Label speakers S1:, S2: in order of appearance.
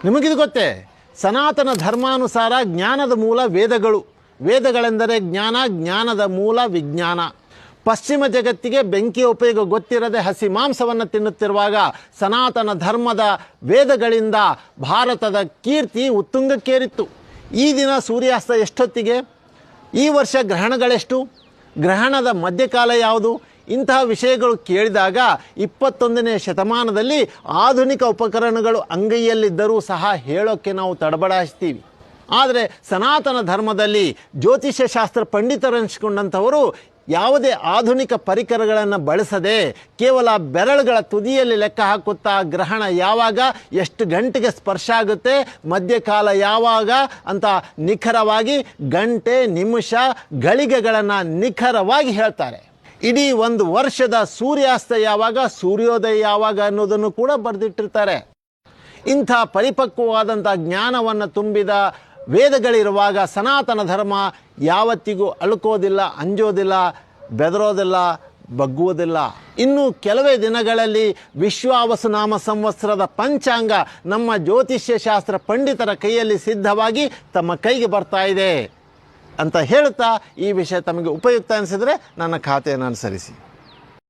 S1: ನಿಮಗಿದು ಗೊತ್ತೇ, ಸನಾತನ ಧರ್ಮಾನುಸಾರ ಜ್ಞಾನದ ಮೂಲ ವೇದಗಳು. ವೇದಗಳೆಂದರೆ ಜ್ಞಾನ, ಜ್ಞಾನದ ಮೂಲ ವಿಜ್ಞಾನ. ಪಶ್ಚಿಮ ಜಗತ್ತಿಗೆ ಬೆಂಕಿಯ ಉಪಯೋಗ ಗೊತ್ತಿರದೆ ಹಸಿ ಮಾಂಸವನ್ನು ತಿನ್ನುತ್ತಿರುವಾಗ ಸನಾತನ ಧರ್ಮದ ವೇದಗಳಿಂದ ಭಾರತದ ಕೀರ್ತಿ ಉತ್ತುಂಗಕ್ಕೇರಿತ್ತು. ಈ ದಿನ ಸೂರ್ಯಾಸ್ತ ಎಷ್ಟೊತ್ತಿಗೆ, ಈ ವರ್ಷ ಗ್ರಹಣಗಳೆಷ್ಟು, ಗ್ರಹಣದ ಮಧ್ಯಕಾಲ ಯಾವುದು, ಇಂತಹ ವಿಷಯಗಳು ಕೇಳಿದಾಗ 21ನೇ ಶತಮಾನದಲ್ಲಿ ಆಧುನಿಕ ಉಪಕರಣಗಳು ಅಂಗೈಯಲ್ಲಿದ್ದರೂ ಸಹ ಹೇಳೋಕ್ಕೆ ನಾವು ತಡಬಡಿಸ್ತೀವಿ. ಆದರೆ ಸನಾತನ ಧರ್ಮದಲ್ಲಿ ಜ್ಯೋತಿಷ್ಯ ಶಾಸ್ತ್ರ ಪಂಡಿತರೆನಿಸಿಕೊಂಡಂಥವರು ಯಾವುದೇ ಆಧುನಿಕ ಪರಿಕರಗಳನ್ನು ಬಳಸದೆ ಕೇವಲ ಬೆರಳುಗಳ ತುದಿಯಲ್ಲಿ ಲೆಕ್ಕ ಹಾಕುತ್ತಾ ಗ್ರಹಣ ಯಾವಾಗ, ಎಷ್ಟು ಗಂಟೆಗೆ ಸ್ಪರ್ಶ ಆಗುತ್ತೆ, ಮಧ್ಯಕಾಲ ಯಾವಾಗ ಅಂತ ನಿಖರವಾಗಿ ಗಂಟೆ, ನಿಮಿಷ, ಗಳಿಗೆಗಳನ್ನು ನಿಖರವಾಗಿ ಹೇಳ್ತಾರೆ. ಇಡೀ ಒಂದು ವರ್ಷದ ಸೂರ್ಯಾಸ್ತ ಯಾವಾಗ, ಸೂರ್ಯೋದಯ ಯಾವಾಗ ಅನ್ನೋದನ್ನು ಕೂಡ ಬರೆದಿಟ್ಟಿರ್ತಾರೆ. ಇಂಥ ಪರಿಪಕ್ವವಾದಂಥ ಜ್ಞಾನವನ್ನು ತುಂಬಿದ ವೇದಗಳಿರುವಾಗ ಸನಾತನ ಧರ್ಮ ಯಾವತ್ತಿಗೂ ಅಳುಕೋದಿಲ್ಲ, ಅಂಜೋದಿಲ್ಲ, ಬೆದರೋದಿಲ್ಲ, ಬಗ್ಗುವುದಿಲ್ಲ. ಇನ್ನು ಕೆಲವೇ ದಿನಗಳಲ್ಲಿ ವಿಶ್ವಾವಸುನಾಮ ಸಂವತ್ಸರದ ಪಂಚಾಂಗ ನಮ್ಮ ಜ್ಯೋತಿಷ್ಯ ಶಾಸ್ತ್ರ ಪಂಡಿತರ ಕೈಯಲ್ಲಿ ಸಿದ್ಧವಾಗಿ ತಮ್ಮ ಕೈಗೆ ಬರ್ತಾ ಇದೆ ಅಂತ ಹೇಳ್ತಾ, ಈ ವಿಷಯ ತಮಗೆ ಉಪಯುಕ್ತ ಅನಿಸಿದರೆ ನನ್ನ ಖಾತೆಯನ್ನು ಅನುಸರಿಸಿ.